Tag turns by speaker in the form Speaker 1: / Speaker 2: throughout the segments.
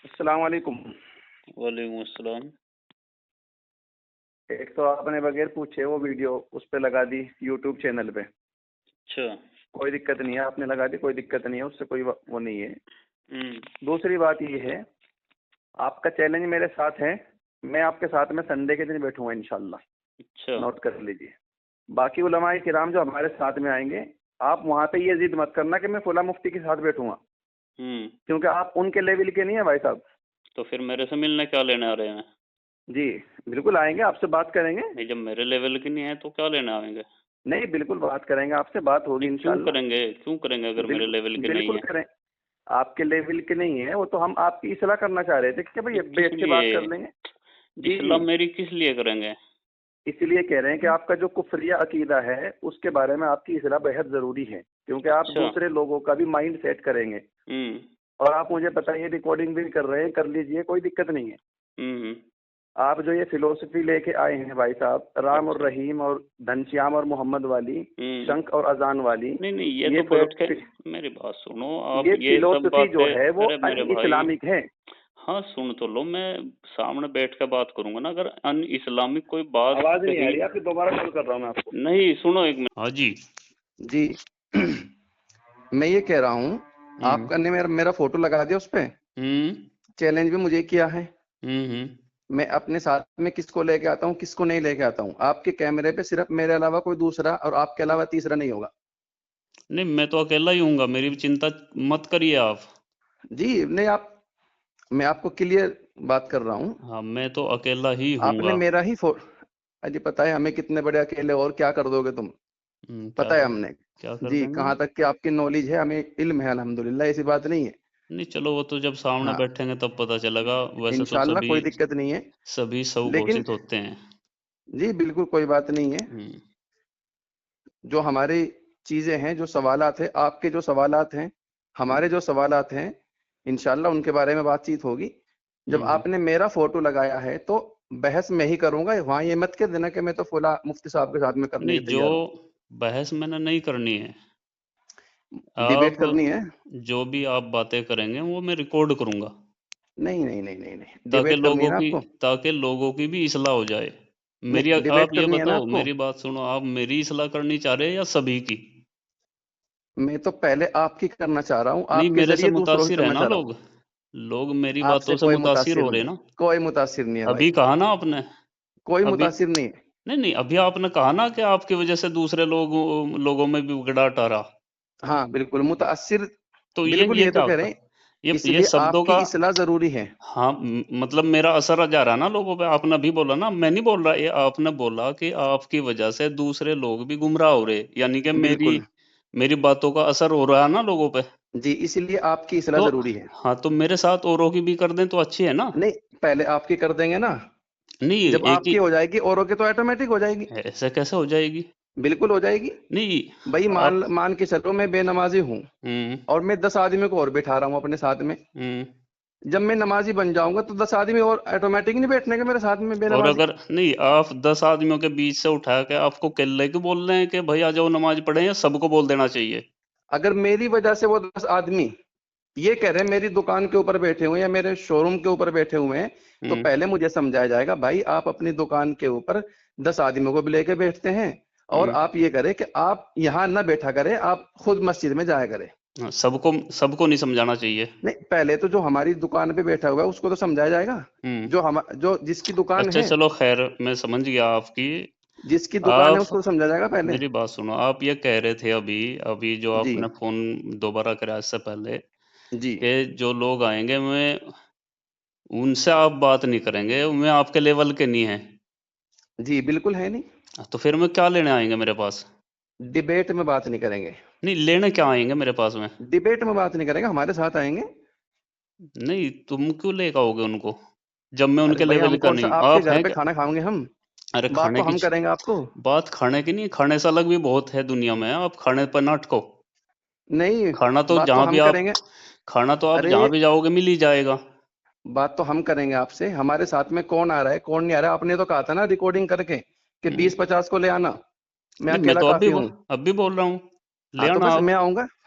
Speaker 1: अस्सलाम वालेकुम।
Speaker 2: वालेकुम अस्सलाम।
Speaker 1: एक तो आपने बगैर पूछे वो वीडियो उस पे लगा दी यूट्यूब चैनल पे।
Speaker 2: अच्छा।
Speaker 1: कोई दिक्कत नहीं है, आपने लगा दी, कोई दिक्कत नहीं है, उससे कोई वो नहीं है।
Speaker 2: हम्म।
Speaker 1: दूसरी बात ये है, आपका चैलेंज मेरे साथ है। मैं आपके साथ में संडे के दिन बैठूंगा इंशाल्लाह,
Speaker 2: अच्छा।
Speaker 1: नोट कर लीजिए। बाकी उलमाए किराम जो हमारे साथ में आएंगे, आप वहां पे ये जिद मत करना कि मैं फुला मुफ्ती के साथ बैठूंगा,
Speaker 2: हम्म।
Speaker 1: क्योंकि आप उनके लेवल के नहीं है भाई साहब।
Speaker 2: तो फिर मेरे से मिलने क्या लेने आ रहे हैं?
Speaker 1: जी बिल्कुल आएंगे, आपसे बात करेंगे।
Speaker 2: नहीं, जब मेरे लेवल की नहीं है तो क्या लेने आएंगे?
Speaker 1: नहीं बिल्कुल बात करेंगे, आपसे बात होगी
Speaker 2: नहीं, क्यों
Speaker 1: इंशाल्लाह।
Speaker 2: करेंगे, क्यों करेंगे अगर मेरे लेवल
Speaker 1: बिल्कुल
Speaker 2: की नहीं
Speaker 1: बिल्कुल
Speaker 2: है?
Speaker 1: करें। आपके लेवल के नहीं है वो, तो हम आपकी इस्लाह करना चाह रहे थे कि भाई
Speaker 2: नहीं, किस
Speaker 1: बैठ के
Speaker 2: लिए?
Speaker 1: बात कर लेंगे। जी जी।
Speaker 2: इस्लाम मेरी किस लिए करेंगे?
Speaker 1: इसलिए कह रहे हैं कि आपका जो कुफरिया अकीदा है उसके बारे में आपकी इस्लाह बेहद जरूरी है, क्योंकि आप
Speaker 2: अच्छा।
Speaker 1: दूसरे लोगों का भी माइंड सेट करेंगे।
Speaker 2: हम्म।
Speaker 1: और आप मुझे बताइए, रिकॉर्डिंग भी कर रहे हैं, कर लीजिए, कोई दिक्कत नहीं है।
Speaker 2: हम्म।
Speaker 1: आप जो ये फिलोसफी लेके आए हैं भाई साहब, राम और
Speaker 2: अच्छा।
Speaker 1: रहीम और घनश्याम और मोहम्मद वाली,
Speaker 2: हम्म।
Speaker 1: शंख और अजान वाली,
Speaker 2: नहीं नहीं, ये
Speaker 1: ये
Speaker 2: तो बैठ के मेरी बात सुनो आप,
Speaker 1: ये
Speaker 2: ये सब
Speaker 1: फिलोसफी जो
Speaker 2: बातें।
Speaker 1: है वो
Speaker 2: अरे
Speaker 1: अन
Speaker 2: मेरे भाई,
Speaker 1: इस्लामिक है।
Speaker 2: हाँ सुन तो लो, मैं सामने बैठ के बात करूंगा ना, अगर अन इस्लामिक कोई बात
Speaker 1: आवाज नहीं आ
Speaker 2: कही।
Speaker 1: रही, आपकी दोबारा कॉल कर रहा हूँ मैं आपको।
Speaker 2: नहीं, सुनो एक मिनट। हाँ जी।
Speaker 1: जी मैं ये कह रहा हूँ,
Speaker 2: हम्म।
Speaker 1: आपका ने मेरा फोटो लगा दिया उस पे,
Speaker 2: हम्म।
Speaker 1: चैलेंज भी मुझे किया है।
Speaker 2: हम्म।
Speaker 1: मैं अपने साथ में किसको लेके आता हूँ, किसको नहीं लेके आता हूँ। आपके कैमरे पे सिर्फ मेरे अलावा कोई दूसरा और आपके अलावा तीसरा नहीं होगा।
Speaker 2: नहीं, मैं तो अकेला ही हूँगा, मेरी भी चिंता मत करिए आप।
Speaker 1: जी नहीं, आप, मैं आपको क्लियर बात कर रहा हूँ।
Speaker 2: हाँ, मैं तो अकेला ही
Speaker 1: आपने
Speaker 2: हूँगा।
Speaker 1: मेरा ही अजी पता है हमें कितने बड़े अकेले, और क्या कर दोगे तुम।
Speaker 2: क्या
Speaker 1: पता है
Speaker 2: कर
Speaker 1: हमने।
Speaker 2: क्या कर
Speaker 1: जी
Speaker 2: देंगे?
Speaker 1: कहाँ तक कि आपकी नॉलेज है, हमें इल्म है अल्हम्दुलिल्लाह, ऐसी बात नहीं है।
Speaker 2: नहीं, चलो वो तो जब सामने
Speaker 1: हाँ
Speaker 2: बैठेंगे तब पता चलेगा। वैसे तो
Speaker 1: इंशाल्लाह
Speaker 2: सभी
Speaker 1: कोई दिक्कत नहीं है।
Speaker 2: सभी सब
Speaker 1: लेकिन
Speaker 2: घोषित होते हैं।
Speaker 1: जी बिल्कुल कोई बात नहीं है।
Speaker 2: हम्म।
Speaker 1: जो हमारी चीजें हैं, जो सवालात है, आपके जो सवालात हैं, हमारे जो सवालात हैं, इंशाल्लाह उनके बारे में बातचीत होगी। जब
Speaker 2: हम्म।
Speaker 1: आपने मेरा फोटो लगाया है तो बहस मैं ही करूंगा, वहां ये मत कह देना कि मैं तो फुला मुफ्ती साहब के साथ में करने
Speaker 2: नहीं,
Speaker 1: के
Speaker 2: जो
Speaker 1: तैयार हूँ।
Speaker 2: बहस मैंने नहीं करनी है।
Speaker 1: डिबेट
Speaker 2: आप
Speaker 1: करनी है।
Speaker 2: जो भी आप बातें करेंगे वो मैं रिकॉर्ड करूंगा,
Speaker 1: नहीं नहीं नहीं नहीं नहीं, डिबेट करनी है ना आपको।
Speaker 2: ताकि लोगों की भी इस्लाह हो जाए। मेरी
Speaker 1: नहीं डिबेट
Speaker 2: आप ये
Speaker 1: करनी है ना
Speaker 2: बताओ,
Speaker 1: आपको।
Speaker 2: मेरी बात सुनो, आप मेरी इस्लाह करनी चाह रहे हैं या सभी की?
Speaker 1: मैं तो पहले आपकी करना चाह रहा हूँ,
Speaker 2: नहीं,
Speaker 1: आपके
Speaker 2: मेरे से
Speaker 1: जरिए दूसरों की
Speaker 2: मुतासिर है
Speaker 1: करना
Speaker 2: ना
Speaker 1: चाह रहा हूँ।
Speaker 2: लोग। लोग मेरी
Speaker 1: आपसे
Speaker 2: बातों से
Speaker 1: कोई
Speaker 2: मुतासिर
Speaker 1: मुतासिर
Speaker 2: हो रहे
Speaker 1: नहीं,
Speaker 2: हैं ना।
Speaker 1: कोई मुतासिर नहीं है भाई,
Speaker 2: अभी कहा ना आपने।
Speaker 1: कोई
Speaker 2: अभी
Speaker 1: मुतासिर नहीं है।
Speaker 2: नहीं नहीं, अभी आपने कहा ना कि आपकी वजह से दूसरे लोगों में भी गिरावट आ रहा।
Speaker 1: हाँ बिल्कुल मुतासिर।
Speaker 2: तो
Speaker 1: बिल्कुल
Speaker 2: ये
Speaker 1: ये तो
Speaker 2: क्या
Speaker 1: कह रहे
Speaker 2: होता?
Speaker 1: हैं,
Speaker 2: ये
Speaker 1: इसलिए
Speaker 2: शब्दों
Speaker 1: आपकी
Speaker 2: का।
Speaker 1: इस्लाह जरूरी है।
Speaker 2: हाँ, मतलब मेरा असर जा रहा है ना लोगों पे। आपने अभी बोला ना, मैं नहीं बोल रहा, ये आपने बोला कि आपकी वजह से दूसरे लोग भी गुमराह हो रहे, यानी कि मेरी
Speaker 1: बिल्कुल।
Speaker 2: मेरी बातों का असर हो रहा है ना लोगों पे।
Speaker 1: जी इसलिए आपकी इस्लाह
Speaker 2: तो
Speaker 1: जरूरी है।
Speaker 2: हाँ, तो मेरे साथ औरों की भी कर दें तो अच्छी है ना।
Speaker 1: नहीं पहले आपकी कर देंगे ना,
Speaker 2: नहीं,
Speaker 1: जब
Speaker 2: एक ही
Speaker 1: आपकी हो जाएगी औरों की तो ऑटोमेटिक हो जाएगी।
Speaker 2: ऐसे कैसे हो जाएगी?
Speaker 1: बिल्कुल हो जाएगी।
Speaker 2: नहीं।
Speaker 1: भाई मान
Speaker 2: आप।
Speaker 1: मान के चलो मैं बेनमाजी हूँ,
Speaker 2: हम्म।
Speaker 1: और मैं 10 आदमी को और बैठा रहा हूँ अपने साथ में।
Speaker 2: हम्म।
Speaker 1: जब मैं नमाजी बन जाऊंगा तो 10 आदमी और ऑटोमेटिक नहीं बैठने के मेरे साथ में
Speaker 2: और
Speaker 1: बेनमाजी।
Speaker 2: अगर नहीं, आप 10 आदमियों के बीच से उठा के आपको केल्ले क्यों बोल रहे हैं कि भाई आ जाओ नमाज पढ़े, या सबको बोल देना चाहिए?
Speaker 1: अगर मेरी वजह से वो 10 आदमी ये कह रहे हैं मेरी दुकान के ऊपर बैठे हुए हैं या मेरे शोरूम के ऊपर बैठे हुए हैं, तो
Speaker 2: हम्म।
Speaker 1: पहले मुझे समझाया जाएगा भाई आप अपनी दुकान के ऊपर 10 आदमियों को भी लेके बैठते हैं, और
Speaker 2: हम्म।
Speaker 1: आप ये करें कि आप यहाँ ना बैठा करें, आप खुद मस्जिद में जाया करें।
Speaker 2: हाँ, सबको सबको नहीं समझाना चाहिए।
Speaker 1: नहीं पहले तो जो हमारी दुकान पे बैठा हुआ है उसको तो समझाया जाएगा।
Speaker 2: हम्म।
Speaker 1: जो जिसकी दुकान
Speaker 2: अच्छा
Speaker 1: है,
Speaker 2: चलो, खैर मैं समझ गया आपकी।
Speaker 1: जिसकी दुकान है
Speaker 2: आप
Speaker 1: उसको तो समझाया जाएगा पहले।
Speaker 2: मेरी बात सुनो, आप ये कह रहे थे अभी अभी जो
Speaker 1: जी
Speaker 2: आपने फोन दोबारा कराया इससे पहले,
Speaker 1: जी
Speaker 2: कि जो लोग आएंगे मैं उनसे आप बात नहीं करेंगे, मैं आपके लेवल के नहीं है।
Speaker 1: जी बिल्कुल है नहीं।
Speaker 2: तो फिर मैं क्या लेने आएंगे मेरे पास?
Speaker 1: डिबेट में बात नहीं करेंगे।
Speaker 2: नहीं, लेने क्या आएंगे मेरे पास में?
Speaker 1: डिबेट में बात नहीं करेंगे, हमारे साथ आएंगे।
Speaker 2: नहीं, तुम क्यों लेकर आओगे उनको जब मैं
Speaker 1: अरे
Speaker 2: उनके
Speaker 1: भाई
Speaker 2: लेवल
Speaker 1: हम
Speaker 2: का
Speaker 1: कौन सा
Speaker 2: नहीं?
Speaker 1: आपके
Speaker 2: आप
Speaker 1: घर
Speaker 2: हैं
Speaker 1: पे
Speaker 2: क्या?
Speaker 1: खाना खाओगे हम।
Speaker 2: अरे
Speaker 1: बात
Speaker 2: खाने
Speaker 1: तो
Speaker 2: की
Speaker 1: हम करेंगे आपको।
Speaker 2: बात खाने की नहीं, खाने से अलग भी बहुत है दुनिया में, आप खाने पर ना अटको।
Speaker 1: नहीं
Speaker 2: खाना तो
Speaker 1: बात तो
Speaker 2: जहां भी
Speaker 1: हम
Speaker 2: आप
Speaker 1: करेंगे।
Speaker 2: खाना तो आप
Speaker 1: अरे
Speaker 2: जहां भी जाओगे मिल ही जाएगा।
Speaker 1: बात तो हम करेंगे आपसे, हमारे साथ में कौन आ रहा है कौन नहीं आ रहा है, आपने तो कहा था ना रिकॉर्डिंग करके कि
Speaker 2: हम्म।
Speaker 1: 20-50 को ले आना। मैं
Speaker 2: नहीं, मैं
Speaker 1: अकेला
Speaker 2: तो
Speaker 1: काफी हूँ।
Speaker 2: अब भी बोल रहा हूँ, ले
Speaker 1: हाँ तो
Speaker 2: आना
Speaker 1: बस
Speaker 2: आप।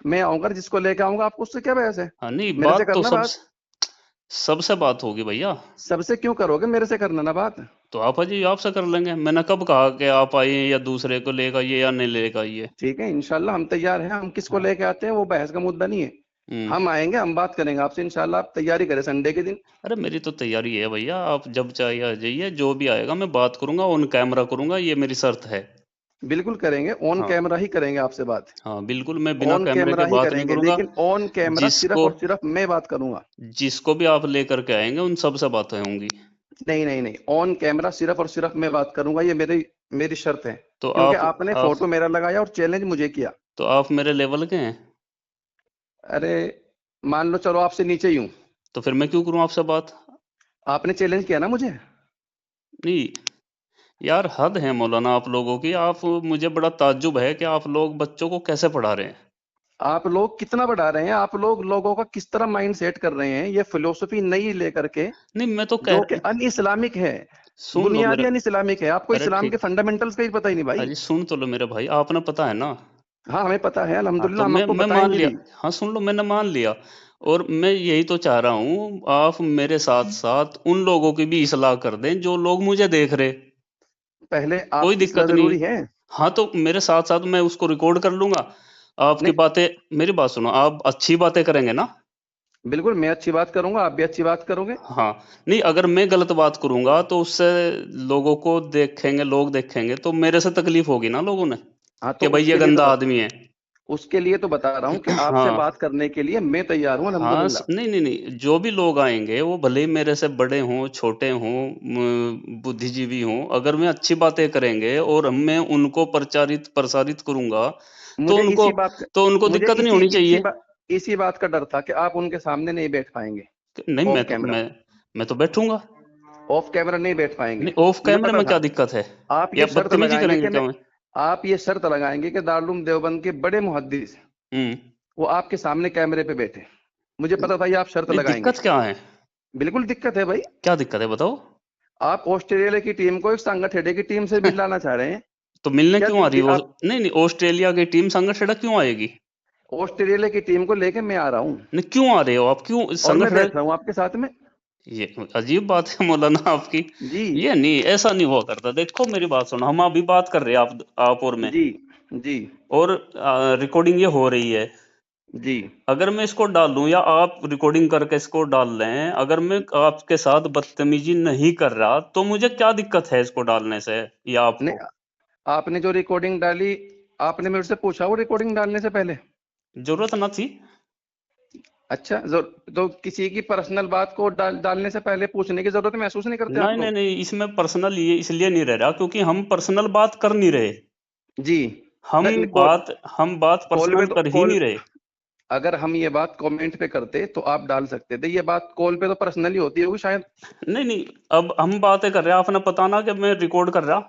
Speaker 1: मैं आऊंगा, जिसको लेके आऊंगा आपको उससे क्या बहस है।
Speaker 2: हाँ, नहीं
Speaker 1: मेरे से
Speaker 2: बात तो
Speaker 1: करना
Speaker 2: सब
Speaker 1: बात।
Speaker 2: सबसे बात होगी भैया।
Speaker 1: सबसे क्यों करोगे, मेरे से करना ना बात।
Speaker 2: तो आप अजी आपसे कर लेंगे। मैंने कब कहा कि आप आइए या दूसरे को लेकर आइए या नहीं लेकर आइए।
Speaker 1: ठीक है, इंशाल्लाह हम तैयार हैं। हम किसको
Speaker 2: हाँ।
Speaker 1: लेके आते हैं वो बहस का मुद्दा नहीं है।
Speaker 2: हम्म।
Speaker 1: हम आएंगे, हम बात करेंगे आपसे इंशाल्लाह। आप तैयारी करें संडे के दिन।
Speaker 2: अरे मेरी तो तैयारी है भैया, आप जब चाहिए आ जाइए, जो भी आएगा मैं बात करूंगा, ऑन कैमरा करूंगा, ये मेरी शर्त है।
Speaker 1: बिल्कुल करेंगे, ऑन
Speaker 2: हाँ।
Speaker 1: कैमरा ही करेंगे आपसे बात।
Speaker 2: हाँ बिल्कुल, मैं बिना
Speaker 1: ऑन
Speaker 2: कैमरे
Speaker 1: कैमरा
Speaker 2: के
Speaker 1: ही
Speaker 2: बात नहीं
Speaker 1: करेंगे,
Speaker 2: करूंगा।
Speaker 1: लेकिन ऑन कैमरा सिर्फ
Speaker 2: जिसको
Speaker 1: और सिर्फ मैं बात करूंगा।
Speaker 2: जिसको भी आप लेकर के आएंगे उन सब से बातें होंगी।
Speaker 1: नहीं नहीं नहीं, ऑन कैमरा सिर्फ और सिर्फ मैं बात करूंगा, ये मेरी मेरी शर्त है।
Speaker 2: तो
Speaker 1: क्योंकि
Speaker 2: आप
Speaker 1: आपने
Speaker 2: आप
Speaker 1: फोटो मेरा लगाया और चैलेंज मुझे किया।
Speaker 2: तो आप मेरे लेवल के हैं।
Speaker 1: अरे मान लो, चलो आपसे नीचे ही हूँ।
Speaker 2: तो फिर मैं क्यों करूं आपसे बात।
Speaker 1: आपने चैलेंज किया ना मुझे।
Speaker 2: नहीं यार, हद है मौलाना आप लोगों की। आप मुझे बड़ा ताज्जुब है कि आप लोग बच्चों को कैसे पढ़ा रहे हैं।
Speaker 1: आप लोग कितना बढ़ा रहे हैं, आप लोग लोगों का किस तरह माइंड सेट कर रहे हैं, ये फिलोसफी नई लेकर के,
Speaker 2: नहीं मैं तो
Speaker 1: जो
Speaker 2: कह
Speaker 1: कि अन इस्लामिक है।
Speaker 2: सुन लो
Speaker 1: बुनियादी
Speaker 2: मेरा।
Speaker 1: अन इस्लामिक है। आपको
Speaker 2: अरे
Speaker 1: इस्लाम के
Speaker 2: ठीक।
Speaker 1: फंडामेंटल्स का ही पता ही नहीं भाई।
Speaker 2: अरे सुन तो लो मेरे भाई, आपने पता है ना।
Speaker 1: हाँ हमें पता है,
Speaker 2: हाँ तो
Speaker 1: अल्हम्दुलिल्लाह, हम
Speaker 2: मैं
Speaker 1: आपको
Speaker 2: मैं मान
Speaker 1: बताएंगे
Speaker 2: लिया।
Speaker 1: भी।
Speaker 2: हाँ सुन लो, मैंने मान लिया। और मैं यही तो चाह रहा हूँ, आप मेरे साथ साथ उन लोगों की भी इस्लाह कर दें जो लोग मुझे देख रहे।
Speaker 1: पहले
Speaker 2: कोई
Speaker 1: आपकी इस्लाह
Speaker 2: दिक्कत नहीं।
Speaker 1: जरूरी है।
Speaker 2: हाँ तो मेरे साथ साथ मैं उसको रिकॉर्ड कर लूंगा। आपकी
Speaker 1: नहीं,
Speaker 2: बातें। मेरी बात सुनो, आप अच्छी बातें करेंगे ना।
Speaker 1: बिल्कुल मैं अच्छी बात करूंगा, आप भी अच्छी बात करोगे।
Speaker 2: हाँ। नहीं, अगर मैं गलत बात करूंगा तो उससे लोगों को देखेंगे, लोग देखेंगे तो मेरे से तकलीफ होगी ना लोगों ने,
Speaker 1: हाँ तो
Speaker 2: कि भाई ये गंदा आदमी है।
Speaker 1: उसके लिए तो बता रहा हूँ कि आपसे
Speaker 2: हाँ।
Speaker 1: बात करने के लिए मैं तैयार हूँ,
Speaker 2: हाँ
Speaker 1: अल्हम्दुलिल्लाह।
Speaker 2: नहीं नहीं नहीं, जो भी लोग आएंगे वो भले ही मेरे से बड़े हों छोटे हों, बुद्धिजीवी हों, अगर मैं अच्छी बातें करेंगे और मैं उनको प्रचारित प्रसारित करूंगा तो
Speaker 1: मुझे
Speaker 2: उनको
Speaker 1: इसी बात का
Speaker 2: तो उनको
Speaker 1: मुझे
Speaker 2: दिक्कत नहीं होनी चाहिए।
Speaker 1: इसी बात का डर था कि आप उनके सामने नहीं बैठ पाएंगे।
Speaker 2: नहीं,
Speaker 1: ऑफ कैमरा,
Speaker 2: मैं तो बैठूंगा।
Speaker 1: ऑफ कैमरा नहीं बैठ पाएंगे।
Speaker 2: नहीं, ऑफ
Speaker 1: मुझे
Speaker 2: कैमरे
Speaker 1: पता
Speaker 2: में
Speaker 1: था।
Speaker 2: क्या दिक्कत है।
Speaker 1: आप
Speaker 2: या
Speaker 1: ये शर्त
Speaker 2: बदतमीजी
Speaker 1: लगाएंगे
Speaker 2: करेंगे
Speaker 1: कि
Speaker 2: क्या
Speaker 1: मैं
Speaker 2: मैं।
Speaker 1: आप ये शर्त लगाएंगे कि दारुल देवबंद के बड़े मुहद्दिस
Speaker 2: हम्म।
Speaker 1: वो आपके सामने कैमरे पे बैठे। मुझे पता था ये आप शर्त
Speaker 2: नहीं,
Speaker 1: लगाएंगे।
Speaker 2: दिक्कत क्या है।
Speaker 1: बिल्कुल दिक्कत है भाई।
Speaker 2: क्या दिक्कत है बताओ।
Speaker 1: आप ऑस्ट्रेलिया की टीम को एक संगठेडे की टीम से मिलाना चाह रहे हैं।
Speaker 2: तो मिलने
Speaker 1: क्या
Speaker 2: क्यों आ रही है वो।
Speaker 1: आप
Speaker 2: नहीं नहीं, ऑस्ट्रेलिया की टीम संगठन क्यों आएगी।
Speaker 1: ऑस्ट्रेलिया की टीम को लेके मैं आ रहा हूँ
Speaker 2: नहीं, क्यों आ रहे हो आप, क्यों
Speaker 1: और मैं
Speaker 2: संगठन।
Speaker 1: बैठ रहा हूँ आपके साथ में।
Speaker 2: ये अजीब बात है मौलाना आपकी।
Speaker 1: जी
Speaker 2: ये नहीं, ऐसा नहीं हुआ करता। देखो मेरी बात सुनो, हम अभी बात कर रहे हैं, आप और मैं।
Speaker 1: जी जी
Speaker 2: और रिकॉर्डिंग ये हो रही है।
Speaker 1: जी।
Speaker 2: अगर मैं इसको डाल लूं या आप रिकॉर्डिंग करके इसको डाल लें, अगर मैं आपके साथ बदतमीजी नहीं कर रहा तो मुझे क्या दिक्कत है इसको डालने से या
Speaker 1: नहीं,
Speaker 2: आपको।
Speaker 1: आपने जो रिकॉर्डिंग डाली, आपने मेरे से पूछा वो रिकॉर्डिंग डालने से पहले।
Speaker 2: जरूरत ना थी।
Speaker 1: अच्छा, तो किसी की पर्सनल बात को डालने से पहले पूछने की जरूरत महसूस नहीं करते आप
Speaker 2: नहीं नहीं
Speaker 1: लोग।
Speaker 2: नहीं, इसमें पर्सनल ये इसलिए नहीं रह रहा क्योंकि हम पर्सनल बात कर नहीं रहे।
Speaker 1: जी।
Speaker 2: हम
Speaker 1: नहीं,
Speaker 2: हम बात
Speaker 1: कॉल पे
Speaker 2: पर्सनल
Speaker 1: तो
Speaker 2: कर ही नहीं रहे।
Speaker 1: अगर हम ये बात कमेंट पे करते तो आप डाल सकते थे। ये बात कॉल पे तो पर्सनली होती होगी शायद।
Speaker 2: नहीं नहीं, अब हम बातें कर रहे हैं, आपने पता ना कि मैं रिकॉर्ड कर रहा।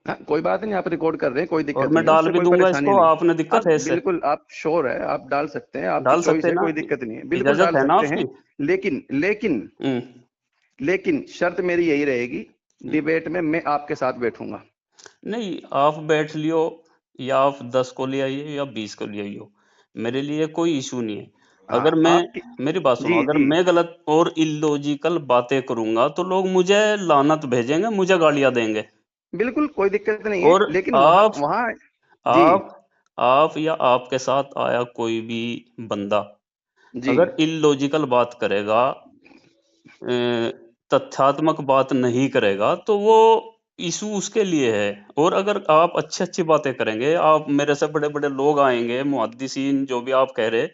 Speaker 1: हाँ कोई बात नहीं, आप रिकॉर्ड कर रहे हैं, कोई
Speaker 2: और
Speaker 1: दिक्कत
Speaker 2: मैं
Speaker 1: नहीं है,
Speaker 2: डाल
Speaker 1: उससे
Speaker 2: भी
Speaker 1: कोई
Speaker 2: दूंगा
Speaker 1: परेशानी
Speaker 2: इसको,
Speaker 1: नहीं।
Speaker 2: आपने दिक्कत
Speaker 1: आप
Speaker 2: है इससे।
Speaker 1: बिल्कुल, आप श्योर है, आप डाल सकते हैं, आपकी
Speaker 2: डाल
Speaker 1: चॉइस
Speaker 2: सकते हैं
Speaker 1: है,
Speaker 2: ना।
Speaker 1: कोई दिक्कत नहीं है, बिल्कुल
Speaker 2: इजाजत
Speaker 1: डाल
Speaker 2: है ना
Speaker 1: सकते हैं।
Speaker 2: आपकी।
Speaker 1: लेकिन लेकिन
Speaker 2: हम्म।
Speaker 1: लेकिन शर्त मेरी यही रहेगी,
Speaker 2: हम्म।
Speaker 1: डिबेट में मैं आपके साथ बैठूंगा।
Speaker 2: नहीं, आप बैठ लियो या आप 10 को ले आइए या 20 को ले आइयो, मेरे लिए कोई इशू नहीं है।
Speaker 1: हाँ
Speaker 2: अगर मैं
Speaker 1: आपकी।
Speaker 2: मेरी बात सुनो,
Speaker 1: जी
Speaker 2: अगर
Speaker 1: जी।
Speaker 2: मैं गलत और इलॉजिकल बातें करूंगा तो लोग मुझे लानत भेजेंगे, मुझे गालियां देंगे।
Speaker 1: बिल्कुल कोई दिक्कत नहीं है,
Speaker 2: और
Speaker 1: लेकिन वहां
Speaker 2: आप
Speaker 1: वहां जी
Speaker 2: आप आप या आपके साथ आया कोई भी बंदा
Speaker 1: जी।
Speaker 2: अगर इलॉजिकल बात करेगा, तथ्यात्मक बात नहीं करेगा तो वो इशू उसके लिए है। और अगर आप अच्छी अच्छी बातें करेंगे, आप मेरे से बड़े बड़े लोग आएंगे, मुहद्दिसीन जो भी आप कह रहे,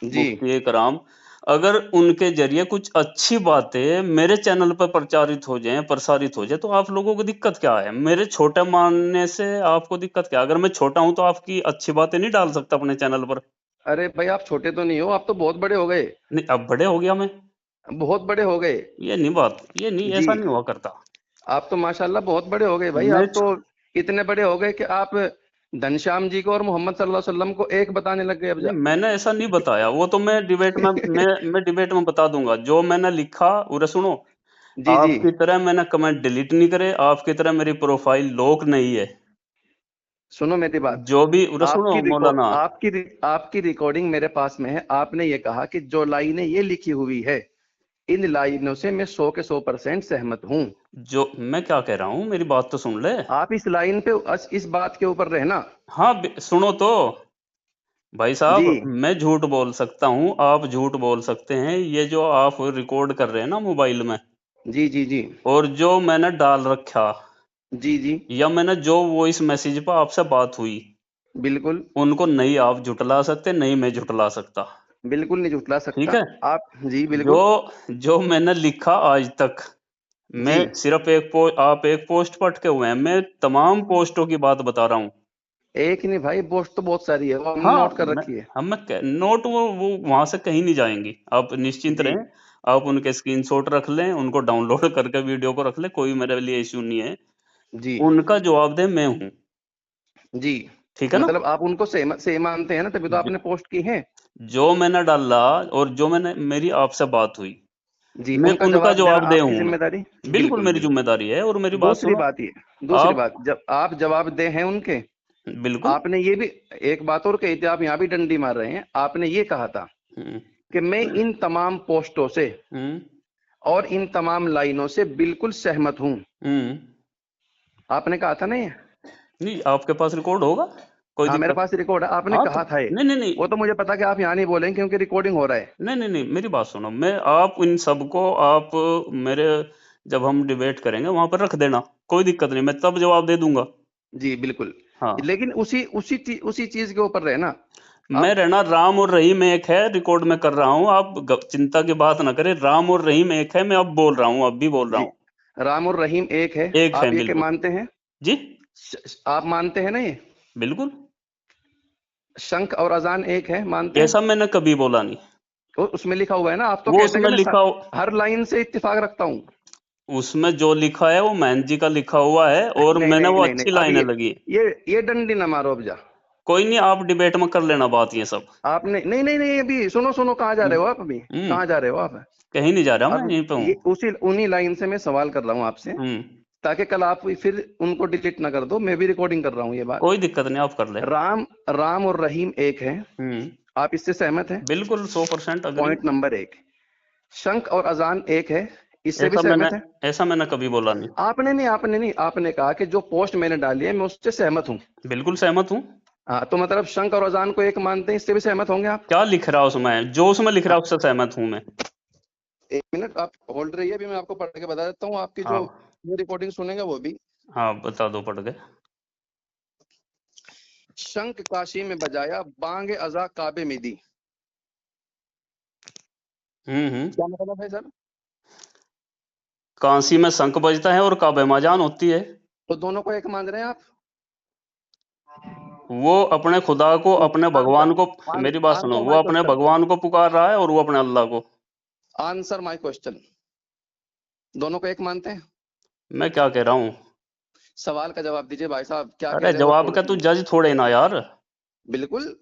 Speaker 1: जी
Speaker 2: मुफ्ती कराम, अगर उनके जरिए कुछ अच्छी बातें मेरे चैनल पर प्रचारित हो जाएं, प्रसारित हो जाए, तो आप लोगों को दिक्कत क्या है। मेरे छोटे मानने से आपको दिक्कत क्या है। अगर मैं छोटा हूं तो आपकी अच्छी बातें नहीं डाल सकता अपने चैनल पर।
Speaker 1: अरे भाई, आप छोटे तो नहीं हो, आप तो बहुत बड़े हो गए।
Speaker 2: नहीं, अब बड़े हो गया मैं।
Speaker 1: बहुत बड़े हो गए।
Speaker 2: ये नहीं बात, ये नहीं,
Speaker 1: जी,
Speaker 2: ऐसा नहीं हुआ करता।
Speaker 1: आप तो माशाल्लाह बहुत बड़े हो गए भाई।
Speaker 2: मैं
Speaker 1: आप तो इतने बड़े हो गए कि आप घनश्याम जी को और मोहम्मद सल्लल्लाहु अलैहि वसल्लम को एक बताने लग गए अब
Speaker 2: नहीं,
Speaker 1: जा।
Speaker 2: मैंने ऐसा नहीं बताया। वो तो मैं डिबेट में मैं डिबेट में बता दूंगा जो मैंने लिखा। उरे सुनो,
Speaker 1: जी जी।
Speaker 2: आपकी तरह मैंने कमेंट डिलीट नहीं करे, आपकी तरह मेरी प्रोफाइल लॉक नहीं है।
Speaker 1: सुनो मेरी बात।
Speaker 2: जो भी उरे सुनो मौलाना।
Speaker 1: आपकी रिकॉर्डिंग मेरे पास में है। आपने ये कहा कि जो लाइनें ये लिखी हुई है, इन लाइनों से मैं 100 के 100% सहमत हूँ।
Speaker 2: जो मैं क्या कह रहा हूँ, मेरी बात तो सुन ले।
Speaker 1: आप इस लाइन पे इस बात के ऊपर रहना।
Speaker 2: हाँ सुनो तो भाई
Speaker 1: जी
Speaker 2: साहब, मैं झूठ बोल सकता हूँ, आप झूठ बोल सकते हैं। ये जो आप रिकॉर्ड कर रहे हैं ना मोबाइल में,
Speaker 1: जी जी जी
Speaker 2: और जो मैंने डाल रखा,
Speaker 1: जी जी
Speaker 2: या मैंने जो वॉइस मैसेज पर आपसे बात हुई,
Speaker 1: बिल्कुल
Speaker 2: उनको नहीं आप झुटला सकते, नहीं मैं झुटला सकता।
Speaker 1: बिल्कुल नहीं झुठला
Speaker 2: ठीक
Speaker 1: सकता
Speaker 2: है।
Speaker 1: आप। जी
Speaker 2: जो
Speaker 1: बिल्कुल।
Speaker 2: जो मैंने लिखा आज तक,
Speaker 1: जी
Speaker 2: मैं सिर्फ आप एक पोस्ट पर अटके हुए हैं, मैं तमाम पोस्टों की बात बता रहा हूँ।
Speaker 1: एक नहीं भाई, पोस्ट तो बहुत सारी है, वो हमने
Speaker 2: हाँ
Speaker 1: नोट कर
Speaker 2: मैं
Speaker 1: रखी है।
Speaker 2: नोट, वो वहां से कहीं नहीं जाएंगी, आप निश्चिंत
Speaker 1: जी
Speaker 2: रहें। आप उनके स्क्रीनशॉट रख लें, उनको डाउनलोड करके वीडियो को रख लें, कोई मेरे लिए इश्यू नहीं है।
Speaker 1: जी
Speaker 2: उनका जवाब दे मैं हूँ।
Speaker 1: जी
Speaker 2: ठीक है ना।
Speaker 1: मतलब आप उनको सेम मानते हैं ना, तभी तो
Speaker 2: ज-
Speaker 1: आपने पोस्ट की है।
Speaker 2: जो मैंने डाला और जो मेरी आपसे बात हुई,
Speaker 1: जी
Speaker 2: मैं
Speaker 1: उनका
Speaker 2: उनका
Speaker 1: जवाब देना
Speaker 2: जवाब दे
Speaker 1: आपकी
Speaker 2: हूं मैं।
Speaker 1: जिम्मेदारी।
Speaker 2: बिल्कुल
Speaker 1: बिल्कुल
Speaker 2: मेरी
Speaker 1: बिल्कुल।
Speaker 2: जिम्मेदारी है। और मेरी बात
Speaker 1: दूसरी
Speaker 2: सुनो
Speaker 1: बात ये, दूसरी
Speaker 2: आप।
Speaker 1: बात, जब आप जवाब दे हैं उनके,
Speaker 2: बिल्कुल।
Speaker 1: आपने ये भी एक बात और कही थी, आप यहाँ भी डंडी मार रहे हैं। आपने ये कहा था
Speaker 2: हम्म
Speaker 1: कि मैं इन तमाम पोस्टों से
Speaker 2: हम्म
Speaker 1: और इन तमाम लाइनों से बिल्कुल सहमत हूं।
Speaker 2: हम्म।
Speaker 1: आपने कहा था ना ये।
Speaker 2: नहीं, आपके पास रिकॉर्ड होगा, कोई
Speaker 1: हाँ मेरे
Speaker 2: दिक्कत।
Speaker 1: पास रिकॉर्ड है, आपने
Speaker 2: हाँ तो
Speaker 1: कहा था ये।
Speaker 2: नहीं नहीं नहीं
Speaker 1: वो तो मुझे पता कि आप यहाँ नहीं बोलेंगे क्योंकि रिकॉर्डिंग हो रहा है।
Speaker 2: नहीं नहीं नहीं, मेरी बात सुनो। मैं आप इन सबको आप मेरे, जब हम डिबेट करेंगे वहां पर रख देना, कोई दिक्कत नहीं, मैं तब जवाब दे दूंगा।
Speaker 1: जी बिल्कुल।
Speaker 2: हाँ।
Speaker 1: लेकिन उसी चीज के ऊपर रहना
Speaker 2: मैं
Speaker 1: आप।
Speaker 2: रहना, राम और रहीम एक है, रिकॉर्ड में कर रहा हूँ, आप चिंता की बात ना करें। राम और रहीम एक है, मैं अब बोल रहा हूँ, अब भी बोल रहा
Speaker 1: जी
Speaker 2: हूँ।
Speaker 1: राम और रहीम एक है।
Speaker 2: एक है
Speaker 1: आप ये के
Speaker 2: बिल्कुल।
Speaker 1: मानते हैं?
Speaker 2: जी
Speaker 1: आप मानते हैं ना ये?
Speaker 2: बिल्कुल।
Speaker 1: शंख और अजान एक है, मानते हैं?
Speaker 2: ऐसा मैंने कभी बोला नहीं।
Speaker 1: उसमें लिखा हुआ है ना। आप तो
Speaker 2: वो
Speaker 1: कहते हैं
Speaker 2: उसमें
Speaker 1: कि मैं
Speaker 2: लिखा
Speaker 1: हर लाइन से इत्तेफाक रखता हूँ।
Speaker 2: उसमें जो लिखा है वो महंत जी का लिखा हुआ है, और
Speaker 1: नहीं
Speaker 2: मैंने
Speaker 1: नहीं
Speaker 2: वो
Speaker 1: नहीं नहीं,
Speaker 2: अच्छी
Speaker 1: अब
Speaker 2: लाइनें लगी।
Speaker 1: ये डंडी ना मारो अब जा।
Speaker 2: कोई नहीं, आप डिबेट में कर लेना बात ये सब।
Speaker 1: आपने नहीं नहीं नहीं, अभी सुनो सुनो, कहाँ जा
Speaker 2: हम्म
Speaker 1: रहे हो आप अभी?
Speaker 2: हम्म।
Speaker 1: कहाँ जा रहे हो आप?
Speaker 2: कहीं नहीं जा रहा, मैं
Speaker 1: अब
Speaker 2: यहीं पे हूँ।
Speaker 1: ये उसी उन्हीं लाइन से मैं सवाल कर रहा हूँ आपसे,
Speaker 2: हम्म।
Speaker 1: ताकि कल आप फिर उनको डिलीट ना कर दो। मैं भी रिकॉर्डिंग कर रहा हूँ ये बात।
Speaker 2: कोई दिक्कत नहीं, आप कर ले।
Speaker 1: राम राम और रहीम एक है,
Speaker 2: हम्म।
Speaker 1: आप इससे सहमत हैं?
Speaker 2: बिल्कुल 100% अग्री।
Speaker 1: पॉइंट नंबर एक। शंख और अजान एक है, इससे भी
Speaker 2: ऐसा मैंने
Speaker 1: सहमत है?
Speaker 2: ऐसा मैंने कभी बोला नहीं।
Speaker 1: आपने नहीं, आपने कहा कि जो पोस्ट मैंने डाली है मैं उससे सहमत हूँ।
Speaker 2: बिल्कुल सहमत हूँ।
Speaker 1: हाँ तो मतलब शंख और अजान को एक मानते हैं, इससे भी सहमत होंगे आप?
Speaker 2: क्या लिख रहा है उसमें, जो उसमें लिख रहा
Speaker 1: हाँ
Speaker 2: है उससे सहमत हूँ मैं।
Speaker 1: एक मिनट आप होल्ड रहिए, अभी मैं आपको पढ़ के बता देता हूँ। आपकी जो
Speaker 2: हाँ
Speaker 1: रिकॉर्डिंग सुनेंगे वो भी।
Speaker 2: हाँ, बता दो, पढ़ गए।
Speaker 1: शंख काशी में बजाया, बांग अजा काबे में दी।
Speaker 2: हम्म।
Speaker 1: क्या मतलब है भाई साहब?
Speaker 2: कांसी में शंख बजता है और काबे में अजान होती है।
Speaker 1: तो दोनों को एक मान रहे हैं आप?
Speaker 2: वो अपने खुदा को, अपने
Speaker 1: आंसर
Speaker 2: भगवान को, मेरी बात सुनो,
Speaker 1: आंसर
Speaker 2: वो
Speaker 1: माय
Speaker 2: अपने
Speaker 1: क्वेश्चन।
Speaker 2: भगवान को पुकार रहा है और वो अपने अल्लाह को।
Speaker 1: Answer my question. दोनों को एक मानते हैं?
Speaker 2: मैं क्या कह रहा हूँ।
Speaker 1: सवाल का जवाब दीजिए भाई साहब, क्या कह
Speaker 2: अरे
Speaker 1: रहे हैं वो
Speaker 2: जवाब
Speaker 1: छोड़
Speaker 2: का तू
Speaker 1: दीजिए।
Speaker 2: जज थोड़े ना यार।
Speaker 1: बिल्कुल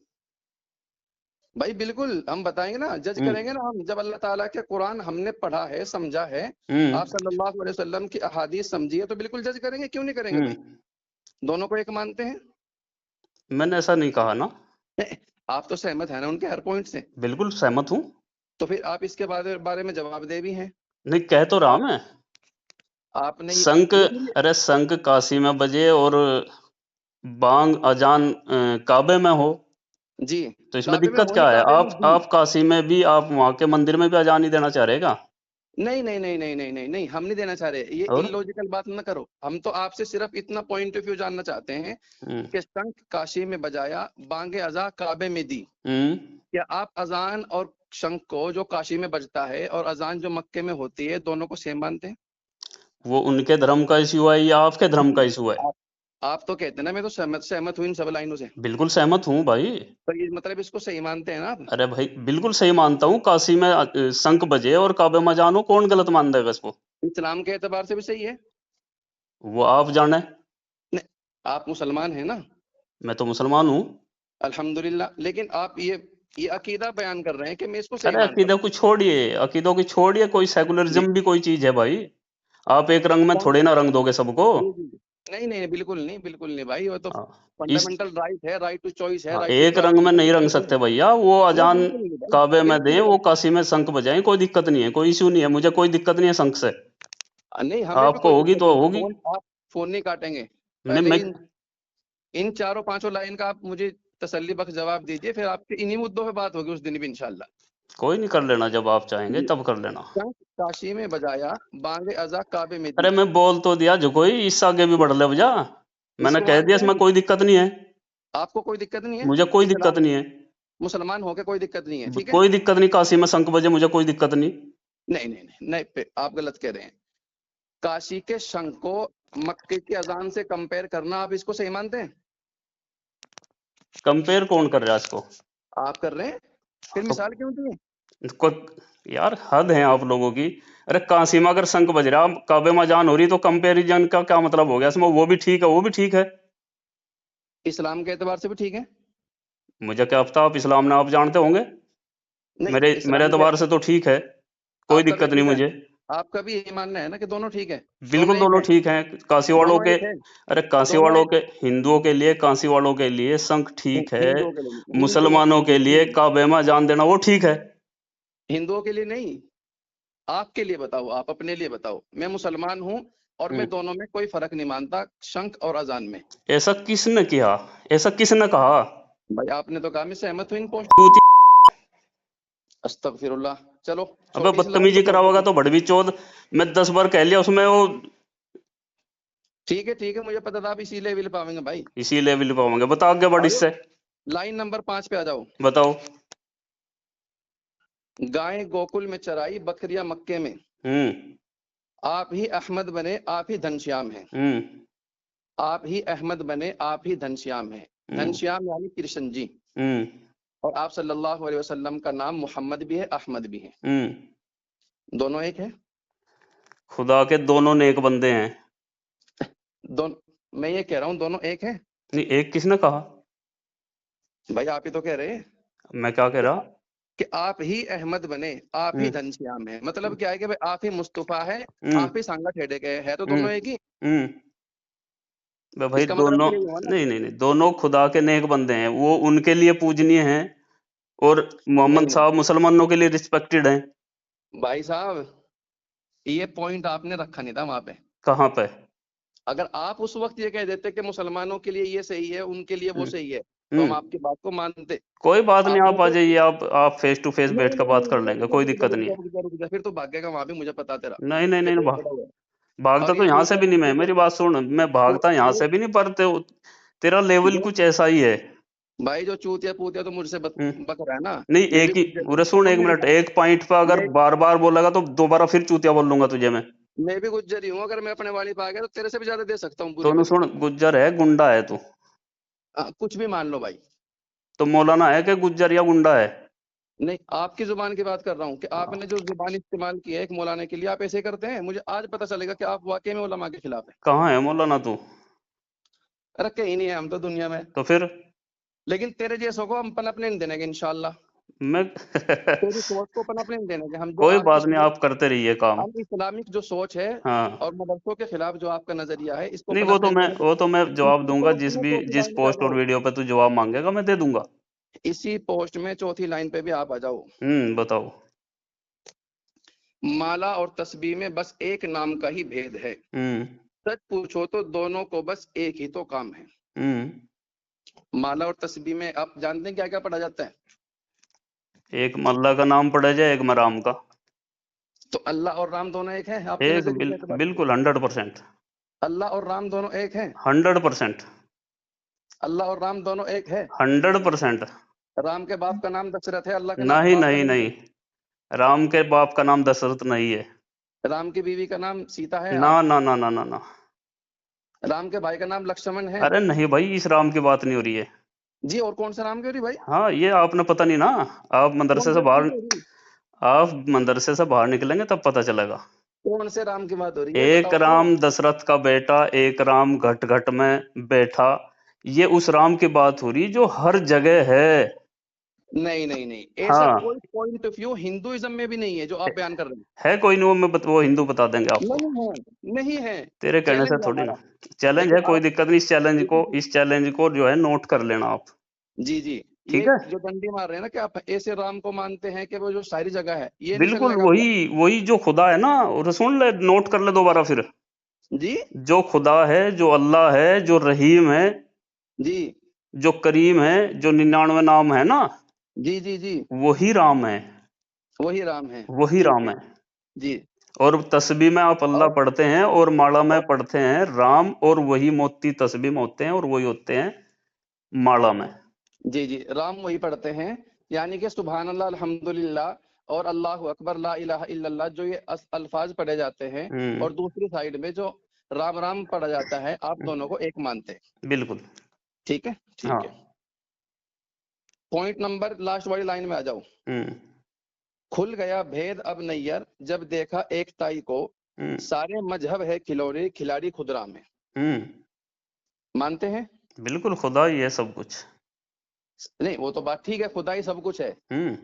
Speaker 1: भाई बिल्कुल, हम बताएंगे ना, जज
Speaker 2: हम्म
Speaker 1: करेंगे ना हम, जब अल्लाह ताला के कुरान हमने पढ़ा है, समझा है,
Speaker 2: हम्म
Speaker 1: आप सल्लल्लाहु अलैहि वसल्लम की अहादीस समझी है, तो बिल्कुल जज करेंगे, क्यों नहीं करेंगे भाई?
Speaker 2: हम्म।
Speaker 1: दोनों को एक मानते हैं?
Speaker 2: मैंने ऐसा नहीं कहा ना।
Speaker 1: आप तो सहमत है ना उनके हर पॉइंट से?
Speaker 2: बिल्कुल सहमत हूँ।
Speaker 1: तो फिर आप इसके बारे में जवाब दे भी हैं।
Speaker 2: नहीं, कह तो रहा
Speaker 1: आप
Speaker 2: मैं।
Speaker 1: आपने
Speaker 2: शंख,
Speaker 1: लेकिन
Speaker 2: अरे शंख काशी में बजे और बांग अजान काबे में हो,
Speaker 1: जी
Speaker 2: तो इसमें
Speaker 1: काबे में
Speaker 2: दिक्कत
Speaker 1: हो नहीं,
Speaker 2: क्या है?
Speaker 1: काबे में दी।
Speaker 2: आप काशी में भी, आप वहां के मंदिर में भी अजान ही देना चाह रहे क्या?
Speaker 1: नहीं नहीं नहीं नहीं नहीं नहीं नहीं, हम नहीं देना चाह रहे, ये
Speaker 2: और
Speaker 1: इलॉजिकल बात ना करो। हम तो आपसे सिर्फ इतना पॉइंट ऑफ व्यू जानना चाहते हैं
Speaker 2: हम्म
Speaker 1: कि शंख काशी में बजाया, बांगे अजा काबे में दी।
Speaker 2: हम्म।
Speaker 1: क्या आप अजान और शंख को, जो काशी में बजता है, और अजान जो मक्के में होती है, दोनों को सेम मानते हैं?
Speaker 2: वो उनके धर्म का इशू है या आपके धर्म का
Speaker 1: जी।
Speaker 2: इशू है?
Speaker 1: आप आप तो कहते हैं ना मैं तो सहमत सहमत हूँ इन सब लाइनों से,
Speaker 2: बिल्कुल सहमत हूँ भाई।
Speaker 1: तो ये मतलब इसको सही मानते हैं ना आप?
Speaker 2: अरे भाई बिल्कुल सही मानता हूँ, काशी में शंख बजे और काबे में अजान हो, कौन गलत मान देगा इसको?
Speaker 1: इस्लाम के एतबार से भी सही है।
Speaker 2: वो आप जाने।
Speaker 1: नहीं, आप मुसलमान हैं ना?
Speaker 2: मैं तो मुसलमान हूँ।
Speaker 1: अल्हम्दुलिल्लाह, लेकिन आप ये अकीदा बयान कर रहे हैं कि मैं इसको सही
Speaker 2: अरे
Speaker 1: मानता
Speaker 2: अकीदों को छोड़िए, अकीदों की छोड़िए, कोई
Speaker 1: हूँ। जी
Speaker 2: सेकुलरिज्म भी कोई चीज है भाई? आप एक रंग में
Speaker 1: कौन?
Speaker 2: थोड़े ना रंग दोगे सबको।
Speaker 1: जी जी नहीं नहीं बिल्कुल नहीं, बिल्कुल नहीं भाई, वो तो
Speaker 2: हाँ, इस
Speaker 1: फंडामेंटल राइट है, राइट टू चॉइस है,
Speaker 2: हाँ,
Speaker 1: राइट टू
Speaker 2: एक रंग में
Speaker 1: प्रार्थना
Speaker 2: नहीं रंग
Speaker 1: है।
Speaker 2: सकते भैया, वो
Speaker 1: नहीं
Speaker 2: अजान
Speaker 1: बिल्कुल नहीं भाई,
Speaker 2: काबे में
Speaker 1: बिल्कुल
Speaker 2: दें,
Speaker 1: नहीं
Speaker 2: वो
Speaker 1: भाई।
Speaker 2: काशी में शंख बजाएं, कोई दिक्कत नहीं है, कोई इशू नहीं है, मुझे कोई दिक्कत नहीं है शंख से।
Speaker 1: नहीं हमें भी
Speaker 2: आपको
Speaker 1: कोई
Speaker 2: होगी
Speaker 1: दिक्कत
Speaker 2: तो
Speaker 1: नहीं है,
Speaker 2: होगी।
Speaker 1: फोन आप फोन नहीं काटेंगे।
Speaker 2: नहीं
Speaker 1: पहले
Speaker 2: मैं
Speaker 1: इन चारों पांचों लाइन का आप मुझे तसल्ली बख्श जवाब दीजिए, फिर आपके इन्हीं मुद्दों पे बात होगी उस दिन भी इंशाल्लाह।
Speaker 2: कोई नहीं, कर लेना जब आप चाहेंगे
Speaker 1: जी।
Speaker 2: तब कर लेना।
Speaker 1: शंख काशी में बजाया, बांगे अजा काबे में
Speaker 2: अरे
Speaker 1: दी।
Speaker 2: मैं बोल तो दिया, जो कोई इससे आगे भी बढ़ ले भैया, मैंने
Speaker 1: इसको
Speaker 2: कह दिया
Speaker 1: मानते
Speaker 2: इसमें
Speaker 1: हैं?
Speaker 2: कोई दिक्कत नहीं है।
Speaker 1: आपको कोई दिक्कत नहीं है?
Speaker 2: मुझे कोई दिक्कत
Speaker 1: इस्लाम
Speaker 2: नहीं है।
Speaker 1: मुसलमान होके कोई दिक्कत नहीं है, ठीक है।
Speaker 2: कोई दिक्कत नहीं, काशी में शंख बजे मुझे कोई दिक्कत नहीं।
Speaker 1: नहीं नहीं नहीं नहीं आप गलत कह रहे हैं। काशी के शंख को मक्के की अजान से कंपेयर करना, आप इसको सही मानते हैं?
Speaker 2: कंपेयर कौन कर रहा है इसको?
Speaker 1: आप कर रहे हैं, फिर
Speaker 2: तो
Speaker 1: मिसाल क्यों दी?
Speaker 2: इसको यार, हद है आप लोगों की। अरे काशी में अगर शंख बज रहा, काबे में अजान हो रही, तो कंपेरिजन का क्या मतलब हो गया इसमें? वो भी ठीक है, वो भी ठीक है।
Speaker 1: इस्लाम के एतबार से भी ठीक है।
Speaker 2: मुझे क्या पता, आप इस्लाम ने आप जानते होंगे।
Speaker 1: नहीं
Speaker 2: मेरे मेरे
Speaker 1: इस्लाम के,
Speaker 2: एतबार से तो ठीक है, कोई
Speaker 1: आपका भी
Speaker 2: दिक्कत नहीं
Speaker 1: ठीक है,
Speaker 2: मुझे।
Speaker 1: आपका भी यही मानना है ना कि दोनों ठीक है? दोनों
Speaker 2: बिल्कुल
Speaker 1: एक
Speaker 2: दोनों
Speaker 1: है?
Speaker 2: ठीक हैं, काशी वालों
Speaker 1: दोनों
Speaker 2: के।
Speaker 1: एक है?
Speaker 2: अरे काशी
Speaker 1: दोनों
Speaker 2: वालों
Speaker 1: एक।
Speaker 2: के, हिंदुओं के लिए काशी वालों के लिए शंख ठीक है,
Speaker 1: हिंदुओं के लिए, हिंदुओं
Speaker 2: मुसलमानों के लिए
Speaker 1: हिंदुओं
Speaker 2: काबे में अजान देना वो ठीक है।
Speaker 1: हिंदुओं के लिए नहीं, आपके लिए बताओ, आप अपने लिए बताओ। मैं मुसलमान हूं और
Speaker 2: हम्म,
Speaker 1: मैं दोनों में कोई फर्क नहीं मानता, शंख और अजान में।
Speaker 2: ऐसा किसने किया? ऐसा किसने कहा?
Speaker 1: भाई आपने तो कहा, मैं सहमत हूं इन पोस्ट।
Speaker 2: तू
Speaker 1: अस्तगफिरुल्लाह। चलो,
Speaker 2: अबे
Speaker 1: छोटी सी लाइन
Speaker 2: बदतमीजी
Speaker 1: तो
Speaker 2: करा
Speaker 1: बोल
Speaker 2: होगा
Speaker 1: दी।
Speaker 2: तो बड़वी चौध। मैं 10 बार कह लिया उसमें वो।
Speaker 1: ठीक है, मुझे पता था आप इसी लेवल पे आवेंगे भाई।
Speaker 2: इसी लेवल पे होंगे, बता आगे बढ़
Speaker 1: आओ,
Speaker 2: इससे।
Speaker 1: लाइन नंबर 5 पे आ जाओ।
Speaker 2: बताओ।
Speaker 1: गायें गोकुल में चराई, बकरियां मक्के में।
Speaker 2: हम्म।
Speaker 1: आप ही अहमद बने, आप ही घनश्याम हैं।
Speaker 2: हम्म।
Speaker 1: आप ही अहमद बने, आप ही घनश्याम हैं।
Speaker 2: हम्म।
Speaker 1: घनश्याम यानी कृष्ण जी।
Speaker 2: हम्म।
Speaker 1: और आप सल्लल्लाहु अलैहि वसल्लम का नाम मोहम्मद भी है, अहमद भी है।
Speaker 2: हम्म।
Speaker 1: दोनों एक है?
Speaker 2: खुदा के दोनों नेक बंदे हैं।
Speaker 1: दोनों, मैं ये कह रहा हूँ दोनों एक है।
Speaker 2: नहीं, एक किसने कहा?
Speaker 1: भाई आप ही तो कह रहे हैं
Speaker 2: मैं क्या कह
Speaker 1: कि,
Speaker 2: रहा?
Speaker 1: कि आप ही अहमद बने, आप ही
Speaker 2: हम्म।
Speaker 1: घनश्याम है, मतलब क्या है कि भाई आप ही मुस्तफा है,
Speaker 2: हम्म।
Speaker 1: आप ही सांगा ठेडे गए है, तो
Speaker 2: हम्म।
Speaker 1: दोनों एक ही।
Speaker 2: हम्म। भाई
Speaker 1: इसका मतलब
Speaker 2: दोनों,
Speaker 1: तो यही हुआ ना।
Speaker 2: नहीं नहीं नहीं, दोनों खुदा के नेक बंदे हैं, वो उनके लिए पूजनीय हैं। और
Speaker 1: नहीं
Speaker 2: मोहम्मद
Speaker 1: नहीं
Speaker 2: साहब मुसलमानों के लिए रिस्पेक्टेड हैं।
Speaker 1: भाई साहब, ये पॉइंट आपने रखा नहीं था वहां पे।
Speaker 2: कहाँ पे?
Speaker 1: अगर आप उस वक्त ये कह देते कि मुसलमानों के लिए ये सही है, उनके लिए वो
Speaker 2: हम्म।
Speaker 1: सही है, तो हम
Speaker 2: हम्म।
Speaker 1: आपकी बात को मानते।
Speaker 2: कोई बात नहीं,
Speaker 1: आपने
Speaker 2: आप आ
Speaker 1: तो,
Speaker 2: जाइए, आप फेस टू फेस बैठ
Speaker 1: नहीं
Speaker 2: कर
Speaker 1: नहीं
Speaker 2: बात
Speaker 1: नहीं,
Speaker 2: कर
Speaker 1: रुक
Speaker 2: लेंगे,
Speaker 1: जा
Speaker 2: कोई
Speaker 1: रुक जा
Speaker 2: दिक्कत
Speaker 1: रुक
Speaker 2: नहीं
Speaker 1: जा
Speaker 2: है।
Speaker 1: रुक जा रुक जा, फिर तो भागेगा वहां भी, मुझे पता तेरा
Speaker 2: नहीं नहीं नहीं,
Speaker 1: कि
Speaker 2: नहीं
Speaker 1: कोई खड़ा हुआ है।
Speaker 2: भागता
Speaker 1: और
Speaker 2: तो
Speaker 1: ये
Speaker 2: यहाँ से
Speaker 1: चूतिया
Speaker 2: भी नहीं, मैं,
Speaker 1: पुतिया
Speaker 2: मेरी बात सुन, मैं भागता यहाँ
Speaker 1: जो
Speaker 2: से भी नहीं, पर तेरा लेवल
Speaker 1: जो
Speaker 2: कुछ ऐसा ही है।
Speaker 1: भाई जो चूतिया पुतिया तो मुझसे
Speaker 2: हम्म।
Speaker 1: बक रहा है ना,
Speaker 2: नहीं,
Speaker 1: मैं भी
Speaker 2: एक ही,
Speaker 1: गुज्जर हूँ,
Speaker 2: उरे सुन
Speaker 1: सुन
Speaker 2: एक
Speaker 1: मेरी
Speaker 2: मिनट,
Speaker 1: बात।
Speaker 2: एक पॉइंट पर अगर
Speaker 1: मैं
Speaker 2: बार बार बोलेगा तो दोबारा फिर चूतिया बोल लूंगा तुझे मैं।
Speaker 1: मैं भी गुज्जर ही हूँ, अगर मैं अपने वाली पे आ गया तो तेरे से भी ज्यादा दे सकता हूँ पूरी
Speaker 2: दोनों
Speaker 1: पूरी।
Speaker 2: सुन, गुज्जर है गुंडा है तू?
Speaker 1: कुछ भी मान लो भाई।
Speaker 2: तो मौलाना है कि गुज्जर या गुंडा है?
Speaker 1: नहीं, आपकी जुबान की बात कर रहा हूँ कि
Speaker 2: हाँ।
Speaker 1: आपने जो जुबान इस्तेमाल की है एक मौलाना के लिए, आप ऐसे करते हैं, मुझे आज पता चलेगा कि आप वाकई में उलमा के खिलाफ है।
Speaker 2: कहाँ है मौलाना तू?
Speaker 1: अरे कहीं नहीं है हम तो दुनिया में।
Speaker 2: तो फिर
Speaker 1: लेकिन तेरे जैसों को हम पनपने नहीं देने के इंशाल्लाह।
Speaker 2: मैं
Speaker 1: तेरी सोच को पनपने नहीं देने के, हम जो
Speaker 2: कोई
Speaker 1: आपकी
Speaker 2: बात नहीं,
Speaker 1: सोच,
Speaker 2: आप करते रहिए काम।
Speaker 1: हम इस्लामिक जो सोच है और
Speaker 2: हाँ।
Speaker 1: मदरसों के खिलाफ जो आपका नजरिया है, इसको
Speaker 2: नहीं,
Speaker 1: पनपने नहीं देने।
Speaker 2: वो तो मैं जवाब
Speaker 1: इसी
Speaker 2: दूंगा,
Speaker 1: पोस्ट में चौथी
Speaker 2: जिस
Speaker 1: लाइन पे आ
Speaker 2: पोस्ट और
Speaker 1: जाओ,
Speaker 2: वीडियो पे तू जवाब मांगेगा मैं दे दूंगा।
Speaker 1: इसी पोस्ट में चौथी लाइन पे भी आप आ जाओ।
Speaker 2: बताओ।
Speaker 1: माला और तस्बीह में बस एक नाम का ही भेद है,
Speaker 2: हम्म।
Speaker 1: सच पूछो तो दोनों को बस एक ही तो काम है।
Speaker 2: हम्म।
Speaker 1: माला और तस्बीह में आप जानते हैं क्या क्या पढ़ा जाता है?
Speaker 2: एक में अल्लाह का नाम पढ़ा जाए, एक में राम का।
Speaker 1: तो अल्लाह और राम दोनों एक है आपके नजरिए के एतबार से?
Speaker 2: बिल्कुल 100%।
Speaker 1: अल्लाह और राम दोनों एक है?
Speaker 2: 100%।
Speaker 1: अल्लाह और राम दोनों एक है?
Speaker 2: 100%।
Speaker 1: राम के बाप का नाम दशरथ है, अल्लाह के
Speaker 2: नहीं
Speaker 1: बाप का
Speaker 2: नहीं
Speaker 1: नाम
Speaker 2: नहीं,
Speaker 1: क्या
Speaker 2: राम के बाप का नाम दशरथ नहीं है।
Speaker 1: है? राम की बीवी का नाम सीता है?
Speaker 2: ना ना ना ना ना ना।
Speaker 1: राम के भाई का नाम लक्ष्मण है?
Speaker 2: अरे नहीं भाई, इस राम की बात नहीं हो रही है।
Speaker 1: जी, और कौन सा नाम की हो रही भाई?
Speaker 2: हाँ, ये आपने पता नहीं ना। आप
Speaker 1: कौन
Speaker 2: मदरसे से
Speaker 1: से राम
Speaker 2: बाहर
Speaker 1: की हो रही?
Speaker 2: आप मदरसे से बाहर निकलेंगे तब पता चलेगा।
Speaker 1: कौन से राम की बात हो रही है,
Speaker 2: एक
Speaker 1: बताओ तो।
Speaker 2: राम दशरथ का बेटा, एक राम घट घट में बैठा, ये उस राम की बात हो रही जो हर जगह है।
Speaker 1: नहीं नहीं नहीं, ऐसा
Speaker 2: हाँ
Speaker 1: कोई पॉइंट ऑफ व्यू हिंदुइज्म में भी नहीं है जो आप बयान कर रहे हैं।
Speaker 2: है कोई नहीं, वो हिंदू बता देंगे आपको।
Speaker 1: नहीं है, नहीं है।
Speaker 2: तेरे कहने से
Speaker 1: चैलेंज है
Speaker 2: थोड़ी
Speaker 1: हमारा।
Speaker 2: ना। चैलेंज
Speaker 1: देखो
Speaker 2: है, कोई
Speaker 1: आप,
Speaker 2: दिक्कत नहीं, इस चैलेंज को जो है नोट कर लेना आप।
Speaker 1: जी जी,
Speaker 2: ठीक
Speaker 1: ये
Speaker 2: है।
Speaker 1: जो डंडी मार रहे हैं ना कि आप ऐसे राम को मानते हैं कि वो जो सारी जगह है, ये नहीं
Speaker 2: बिल्कुल
Speaker 1: चलने का
Speaker 2: वही,
Speaker 1: आपका।
Speaker 2: वही जो खुदा है ना, और सुन ले, नोट कर ले दोबारा फिर।
Speaker 1: जी
Speaker 2: जो खुदा है, जो अल्लाह है, जो रहीम है,
Speaker 1: जी
Speaker 2: जो करीम है, जो 99 नाम है ना,
Speaker 1: जी जी जी,
Speaker 2: वही राम है।
Speaker 1: वही राम है।
Speaker 2: वही
Speaker 1: ठीक
Speaker 2: राम
Speaker 1: है।
Speaker 2: है।
Speaker 1: जी।
Speaker 2: और तस्बीह में आप अल्लाह
Speaker 1: और
Speaker 2: पढ़ते हैं, और माला में
Speaker 1: और
Speaker 2: पढ़ते हैं राम, और वही मोती तस्बीह में होते हैं, और वही होते हैं माला में।
Speaker 1: जी जी, राम वही पढ़ते हैं। यानी कि सुभान अल्लाह, अल्हम्दुलिल्लाह और अल्लाह अकबर, ला इलाहा इल्लल्लाह, जो ये अल्फाज पढ़े जाते हैं, और
Speaker 2: हम्म।
Speaker 1: दूसरी साइड में जो राम राम पढ़ा जाता है, आप दोनों को एक मानते हैं।
Speaker 2: बिल्कुल।
Speaker 1: ठीक है, ठीक है।
Speaker 2: हाँ।
Speaker 1: पॉइंट नंबर, लास्ट वाली लाइन में आ जाओ।
Speaker 2: हम्म।
Speaker 1: खुल गया भेद अब नैयर, जब देखा एक ताई को,
Speaker 2: हम्म।
Speaker 1: सारे मजहब है खिलौने, खिलाड़ी खुदरा में।
Speaker 2: हम्म।
Speaker 1: मानते हैं?
Speaker 2: बिल्कुल खुदा ही है सब कुछ।
Speaker 1: नहीं, वो तो बात ठीक है, खुदा ही सब कुछ है।
Speaker 2: हम्म।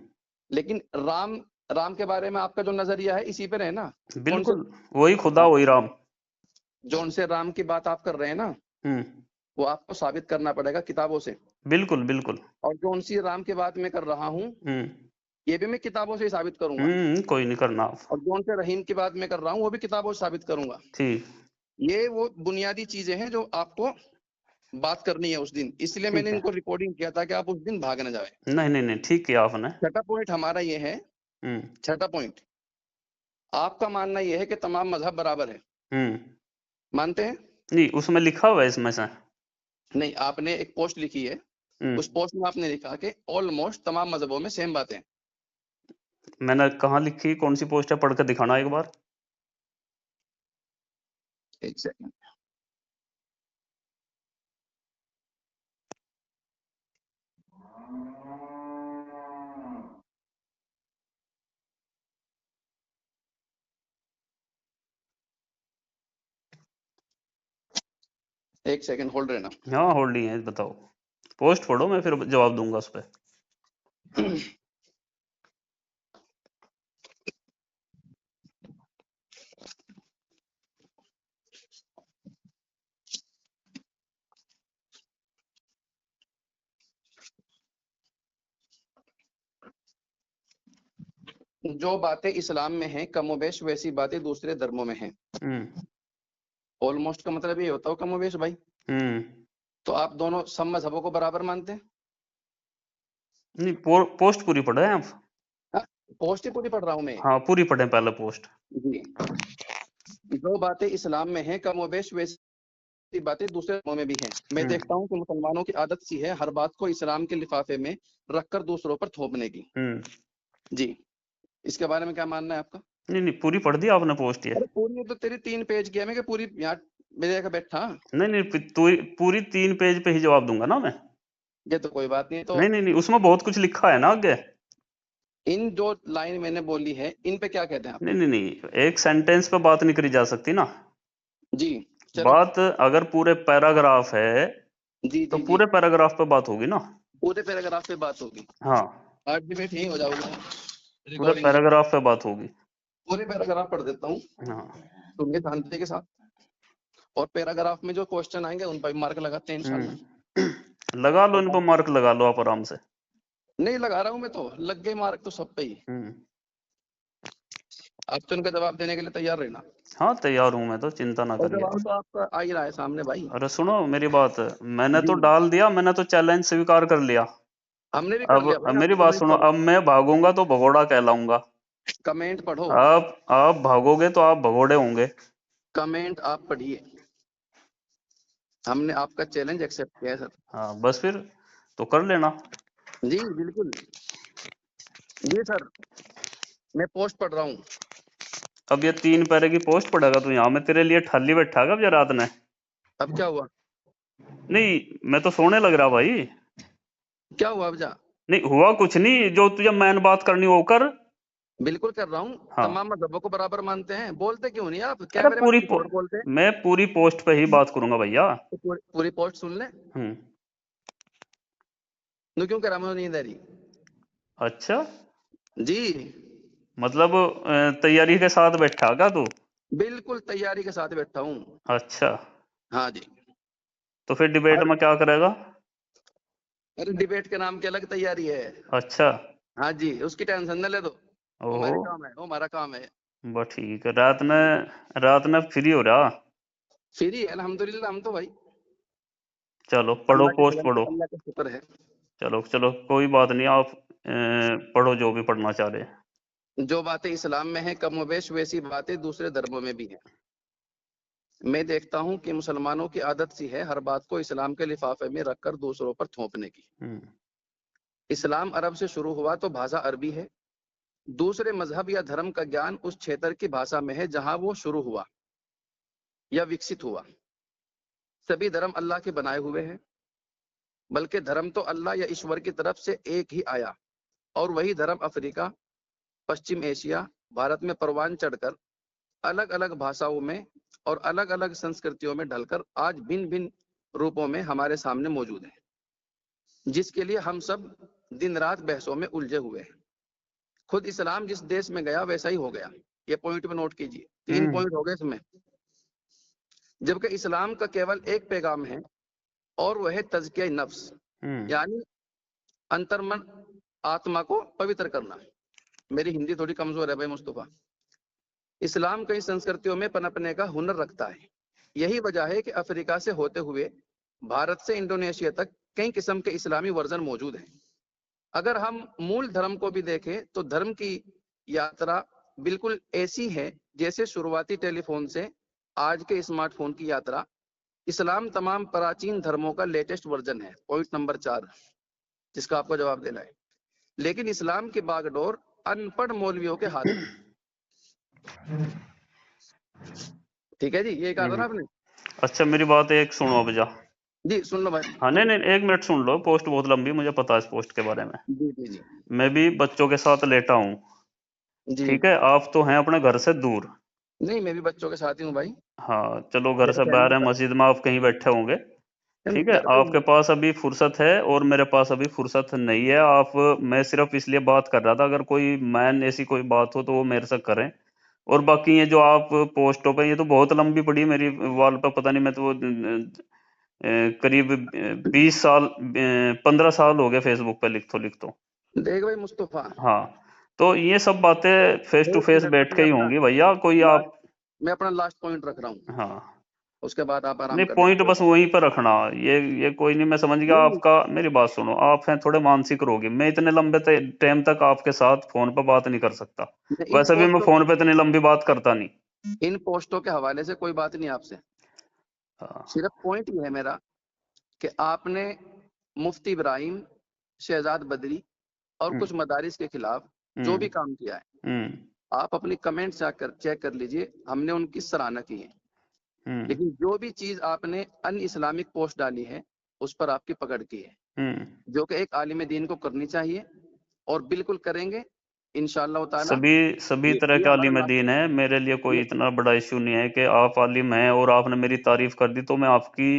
Speaker 1: लेकिन राम, राम के बारे में आपका जो नजरिया है इसी पे रहे ना। कौन से?
Speaker 2: बिल्कुल वही खुदा,
Speaker 1: हाँ,
Speaker 2: वही राम।
Speaker 1: जो उनसे राम की बात आप कर रहे हैं ना,
Speaker 2: हम्म।
Speaker 1: वो आपको साबित करना पड़ेगा किताबों से।
Speaker 2: बिल्कुल बिल्कुल।
Speaker 1: और जो उनसी राम की बात मैं कर रहा हूँ,
Speaker 2: हम्म।
Speaker 1: ये भी मैं किताबों से ही साबित करूंगा।
Speaker 2: कोई नहीं, करना आप।
Speaker 1: और जो उनसे रहीम की बात मैं कर रहा हूँ, वो भी किताबों से साबित करूंगा।
Speaker 2: ठीक।
Speaker 1: ये वो बुनियादी चीजें हैं जो आपको बात करनी है उस दिन, इसलिए मैंने
Speaker 2: ठीक है।
Speaker 1: इनको रिकॉर्डिंग किया था कि आप उस दिन भाग न जाए।
Speaker 2: नहीं नहीं नहीं, ठीक किया आपने।
Speaker 1: छठा पॉइंट हमारा ये है।
Speaker 2: हम्म।
Speaker 1: छठा पॉइंट, आपका मानना ये है कि तमाम मजहब बराबर है।
Speaker 2: हम्म।
Speaker 1: मानते हैं?
Speaker 2: नहीं, उसमें लिखा हुआ है इसमें से।
Speaker 1: नहीं, आपने एक पोस्ट लिखी है, उस
Speaker 2: हम्म।
Speaker 1: पोस्ट में आपने लिखा कि ऑलमोस्ट तमाम मजहबों में सेम बातें हैं।
Speaker 2: मैंने कहाँ लिखी, कौन सी पोस्ट है, पढ़ के दिखाना एक बार।
Speaker 1: एक सेकंड। एक सेकंड होल्ड रहना।
Speaker 2: हाँ होल्ड ही है, बताओ। पोस्ट पढ़ो, मैं फिर जवाब दूंगा उस पर।
Speaker 1: जो बातें इस्लाम में हैं कमोबेश, वैसी बातें दूसरे धर्मों में हैं।
Speaker 2: हम्म।
Speaker 1: ऑलमोस्ट का मतलब ये होता हो कमोबेश भाई।
Speaker 2: हम्म।
Speaker 1: तो आप दोनों सब मजहबों को बराबर मानते हैं?
Speaker 2: नहीं, पोस्ट पूरी पढ़े आप।
Speaker 1: हाँ, पोस्ट ही पूरी पढ़ रहा हूँ मैं।
Speaker 2: हाँ पूरी पढ़े पहले पोस्ट।
Speaker 1: जी। जो बातें इस्लाम में हैं कमोबेश, वैसी बातें दूसरे धर्मों में भी हैं। मैं
Speaker 2: हम्म।
Speaker 1: देखता हूँ कि मुसलमानों की आदत सी है हर बात को इस्लाम के लिफाफे में रखकर दूसरों पर थोपने की।
Speaker 2: हम्म।
Speaker 1: जी, इसके बारे में क्या मानना है आपका?
Speaker 2: नहीं नहीं, पूरी पढ़ दी आपने पोस्ट ये।
Speaker 1: अरे पूरी तो तेरी 3 पेज की है, मैं कि पूरी यहाँ मेरे जगह बैठा।
Speaker 2: नहीं नहीं, पूरी 3 पेज पे ही जवाब दूंगा ना मैं।
Speaker 1: ये तो कोई बात नहीं। तो
Speaker 2: नहीं नहीं नहीं, उसमें बहुत कुछ लिखा है ना आगे।
Speaker 1: इन जो लाइन मैंने बोली है, इन पे क्या कहते हैं आप?
Speaker 2: नहीं नहीं नहीं, एक सेंटेंस पे बात नहीं करी जा सकती ना।
Speaker 1: जी, चलो।
Speaker 2: बात अगर पूरे पैराग्राफ है,
Speaker 1: जी
Speaker 2: तो
Speaker 1: जी जी,
Speaker 2: पूरे पैराग्राफ पे बात होगी ना।
Speaker 1: पूरे पैराग्राफ पे बात होगी।
Speaker 2: हाँ,
Speaker 1: अल्टीमेट यही हो जाओगे
Speaker 2: पूरे
Speaker 1: रिकॉर्डिंग में।
Speaker 2: पैराग्राफ पे बात होगी।
Speaker 1: पूरे पैराग्राफ पढ़ देता हूँ,
Speaker 2: हाँ।
Speaker 1: सुनिए शांति के साथ। और पैराग्राफ में जो क्वेश्चन आएंगे उन पर भी मार्क लगाते हैं इंशाल्लाह।
Speaker 2: लगा लो,
Speaker 1: और
Speaker 2: इन पर मार्क लगा लो आप आराम से।
Speaker 1: नहीं लगा रहा हूँ मैं, तो लग गए मार्क तो सब पे ही।
Speaker 2: हम्म।
Speaker 1: आप तो इनका जवाब देने के लिए तैयार रहना।
Speaker 2: हाँ तैयार हूं मैं तो, चिंता ना
Speaker 1: और
Speaker 2: करिए
Speaker 1: जवाब
Speaker 2: आप।
Speaker 1: तो आपका आ ही रहा है सामने भाई।
Speaker 2: अरे सुनो मेरी बात, मैंने
Speaker 1: जी,
Speaker 2: तो डाल दिया, मैंने तो चैलेंज स्वीकार कर लिया।
Speaker 1: हमने भी कर लिया
Speaker 2: अब
Speaker 1: भाई, आप
Speaker 2: मेरी बात
Speaker 1: कमेंट
Speaker 2: सुनो,
Speaker 1: पढ़ो।
Speaker 2: अब मैं भागूंगा तो भगोड़ा कहलाऊंगा।
Speaker 1: कमेंट पढ़ो।
Speaker 2: आप भागोगे तो आप भगोड़े होंगे।
Speaker 1: कमेंट आप पढ़िए। हमने आपका चैलेंज एक्सेप्ट किया है सर।
Speaker 2: हाँ बस फिर, तो कर लेना।
Speaker 1: जी बिल्कुल। जी सर, मैं पोस्ट पढ़ रहा हूँ।
Speaker 2: अब ये 3 पैरे की पोस्ट पड़ेगा तो यहाँ मैं तेरे लिए ठाली बैठा कब रात ने।
Speaker 1: अब क्या हुआ?
Speaker 2: नहीं, मैं तो सोने लग रहा भाई।
Speaker 1: क्या हुआ अब जा?
Speaker 2: नहीं हुआ कुछ नहीं, जो तुझे मैन बात करनी हो कर।
Speaker 1: बिल्कुल कर रहा हूँ।
Speaker 2: हाँ।
Speaker 1: तमाम मजहबों को बराबर मानते हैं, बोलते क्यों नहीं आप?
Speaker 2: अरे
Speaker 1: कैमरे में तो कुछ और बोलते हैं।
Speaker 2: मैं पूरी पोस्ट पे ही बात करूंगा भैया।
Speaker 1: तो पूरी पोस्ट सुन ले।
Speaker 2: हम्म।
Speaker 1: तू क्यों करा? मुझे नींद आ रही।
Speaker 2: अच्छा,
Speaker 1: जी,
Speaker 2: मतलब तैयारी के साथ बैठा क्या तू?
Speaker 1: बिल्कुल तैयारी के साथ बैठा हूँ।
Speaker 2: अच्छा,
Speaker 1: हाँ जी।
Speaker 2: तो फिर डिबेट
Speaker 1: हर
Speaker 2: में क्या करेगा?
Speaker 1: अरे डिबेट के नाम की अलग तैयारी है।
Speaker 2: अच्छा।
Speaker 1: हाँ जी, उसकी टेंशन न ले दो, वो
Speaker 2: ओहो,
Speaker 1: हमारे काम है, वो हमारा काम है।
Speaker 2: बस ठीक है। रात में फ्री हो रहा?
Speaker 1: फ्री है अल्हम्दुलिल्लाह हम तो भाई।
Speaker 2: चलो पढ़ो,
Speaker 1: अल्लाह के
Speaker 2: पोस्ट
Speaker 1: करम
Speaker 2: पढ़ो।
Speaker 1: अल्लाह का शुक्र है।
Speaker 2: चलो चलो, कोई बात नहीं, आप पढ़ो जो भी पढ़ना चाह रहे हैं।
Speaker 1: जो बातें इस्लाम में हैं कमोबेश वैसी बातें दूसरे धर्मों में भी हैं। मैं देखता हूँ कि मुसलमानों की आदत सी है हर बात को इस्लाम के लिफाफे में रखकर दूसरों पर थोपने की।
Speaker 2: हम्म।
Speaker 1: इस्लाम अरब से शुरू हुआ तो भाषा अरबी है। दूसरे मजहब या धर्म का ज्ञान उस क्षेत्र की भाषा में है जहां वो शुरू हुआ या विकसित हुआ। सभी धर्म अल्लाह के बनाए हुए हैं, बल्कि धर्म तो अल्लाह या ईश्वर की तरफ से एक ही आया, और वही धर्म अफ्रीका, पश्चिम एशिया, भारत में परवान चढ़कर अलग अलग भाषाओं में और अलग अलग संस्कृतियों में ढलकर आज भिन्न भिन्न रूपों में हमारे सामने मौजूद है, जिसके लिए हम सब दिन रात बहसों में उलझे हुए हैं। खुद इस्लाम जिस देश में गया वैसा ही हो गया। ये पॉइंट में नोट कीजिए, 3
Speaker 2: हम्म।
Speaker 1: पॉइंट हो गए इसमें। जबकि इस्लाम का केवल एक पैगाम है और वह है तज़किया नफ्स,
Speaker 2: हम्म।
Speaker 1: यानी अंतर्मन, आत्मा को पवित्र करना। मेरी हिंदी थोड़ी कमजोर है भाई मुस्तफा। इस्लाम कई संस्कृतियों में पनपने का हुनर रखता है। यही वजह है कि अफ्रीका से होते हुए भारत से इंडोनेशिया तक कई किस्म के इस्लामी वर्जन मौजूद हैं। अगर हम मूल धर्म को भी देखें तो धर्म की यात्रा बिल्कुल ऐसी है जैसे शुरुआती टेलीफोन से आज के स्मार्टफोन की यात्रा। इस्लाम तमाम प्राचीन धर्मों का लेटेस्ट वर्जन है, पॉइंट नंबर 4, जिसका आपको जवाब देना है। लेकिन इस्लाम की बागडोर अनपढ़ मौलवियों के हाथ में। ठीक है जी, ये कहा था ना
Speaker 2: हम्म।
Speaker 1: आपने।
Speaker 2: अच्छा, मेरी बात एक सुनो अब जा।
Speaker 1: जी सुन लो भाई।
Speaker 2: हाँ, नहीं नहीं, 1 मिनट सुन लो, पोस्ट बहुत लंबी, मुझे पता है इस पोस्ट के बारे में।
Speaker 1: जी जी जी
Speaker 2: मैं भी बच्चों के साथ लेटा हूँ।
Speaker 1: जी।
Speaker 2: ठीक है, आप तो हैं अपने घर से दूर।
Speaker 1: नहीं, मैं भी बच्चों के साथ ही हूँ भाई।
Speaker 2: हाँ, चलो घर
Speaker 1: मेरा
Speaker 2: से बाहर
Speaker 1: फैमिली
Speaker 2: है,
Speaker 1: का
Speaker 2: मस्जिद में आप कहीं बैठे होंगे। ठीक है,
Speaker 1: घर पे
Speaker 2: आपके पास अभी फुर्सत है और मेरे पास अभी फुर्सत नहीं है। मैं सिर्फ इसलिए बात कर रहा था, अगर कोई मैन ऐसी कोई बात हो तो वो मेरे से करें। और बाकी ये जो आप पोस्टों पे, ये तो बहुत लंबी पड़ी मेरी वॉल पे, पता नहीं, मैं तो करीब 20 साल 15 साल हो गए फेसबुक पे लिखतो लिखतो।
Speaker 1: देख भाई मुस्तफा,
Speaker 2: हाँ, तो ये सब बातें फेस टू
Speaker 1: एक
Speaker 2: फेस
Speaker 1: मिनट,
Speaker 2: बैठ के ही होंगी भैया, कोई
Speaker 1: लास्ट
Speaker 2: आप।
Speaker 1: मैं अपना लास्ट पॉइंट रख रहा हूँ,
Speaker 2: हाँ,
Speaker 1: उसके बाद आप आराम
Speaker 2: नहीं,
Speaker 1: कर
Speaker 2: पॉइंट
Speaker 1: लेना।
Speaker 2: बस वहीं पर रखना। ये कोई नहीं, मैं समझ गया
Speaker 1: नहीं
Speaker 2: आपका। मेरी बात सुनो, आप हैं थोड़े मानसिक रोगी, मैं इतने लंबे टाइम तक आपके साथ फोन पर बात नहीं कर सकता।
Speaker 1: नहीं,
Speaker 2: वैसे भी मैं फोन पे इतनी लंबी बात करता नहीं।
Speaker 1: इन पोस्टों के हवाले से कोई बात नहीं आपसे।
Speaker 2: हाँ।
Speaker 1: सिर्फ पॉइंट ये है मेरा कि आपने मुफ्ती इब्राहिम, शहजाद बदरी और
Speaker 2: हम्म।
Speaker 1: कुछ मदारिस के खिलाफ जो
Speaker 2: हम्म।
Speaker 1: भी काम किया है,
Speaker 2: हम्म।
Speaker 1: आप अपनी कमेंट चेक कर लीजिए। हमने उनकी सराहना की है।
Speaker 2: हम्म।
Speaker 1: लेकिन जो भी चीज आपने अन इस्लामिक पोस्ट डाली है उस पर आपकी पकड़ की है,
Speaker 2: हम्म।
Speaker 1: जो कि एक आलिम दीन को करनी चाहिए, और बिल्कुल करेंगे इंशाअल्लाह ताला।
Speaker 2: सभी सभी तरह
Speaker 1: ये
Speaker 2: के
Speaker 1: हमारा
Speaker 2: आलिम
Speaker 1: लास्ट।
Speaker 2: दीन है, मेरे लिए कोई
Speaker 1: ये
Speaker 2: इतना बड़ा इश्यू नहीं है कि आप आलिम हैं और आपने मेरी तारीफ कर दी तो मैं आपकी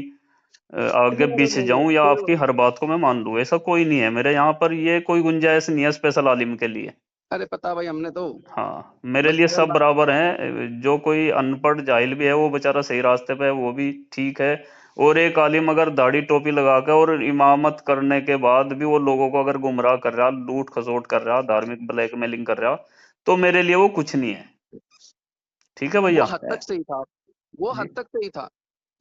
Speaker 2: आगे
Speaker 1: नहीं नहीं
Speaker 2: पीछे
Speaker 1: नहीं,
Speaker 2: जाऊं या
Speaker 1: कोई,
Speaker 2: आपकी हर बात को मैं मान लूं। ऐसा कोई नहीं है मेरे यहाँ पर, ये कोई गुंजाइश नहीं है स्पेशल आलिम के लिए।
Speaker 1: अरे पता भाई हमने तो,
Speaker 2: हाँ, मेरे
Speaker 1: बस
Speaker 2: लिए
Speaker 1: मेरा
Speaker 2: सब बराबर हैं। जो कोई अनपढ़ जाहिल भी है वो बेचारा सही रास्ते पे है, वो भी ठीक है। और एक आलिम अगर दाढ़ी टोपी लगा कर और इमामत करने के बाद भी वो लोगों को अगर गुमराह कर रहा, लूट खसोट कर रहा, धार्मिक ब्लैकमेलिंग कर रहा, तो मेरे लिए वो कुछ नहीं है। ठीक है
Speaker 1: वो
Speaker 2: भैया।
Speaker 1: हद तक सही था, वो
Speaker 2: जी।
Speaker 1: हद तक सही था।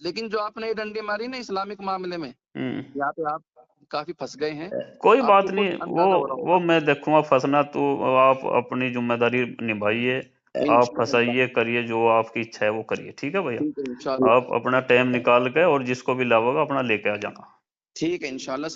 Speaker 1: लेकिन जो आपने ये डंडी मारी ना इस्लामिक मामले में,
Speaker 2: हम्म।
Speaker 1: यहाँ पे आप काफी फंस गए हैं।
Speaker 2: कोई बात
Speaker 1: आपको खुद
Speaker 2: नहीं, वो
Speaker 1: अंदाजा हो रहा
Speaker 2: वो
Speaker 1: होगा।
Speaker 2: मैं देखूंगा। फंसना तो आप अपनी जिम्मेदारी निभाइए। आप
Speaker 1: इंशाअल्लाह।
Speaker 2: फंसाइए, करिए जो आपकी इच्छा है वो करिए। ठीक है भैया।
Speaker 1: ठीक है इंशाअल्लाह।
Speaker 2: आप अपना टाइम निकाल के और जिसको भी लाओगे अपना लेके आ जाना।
Speaker 1: ठीक है इंशाअल्लाह।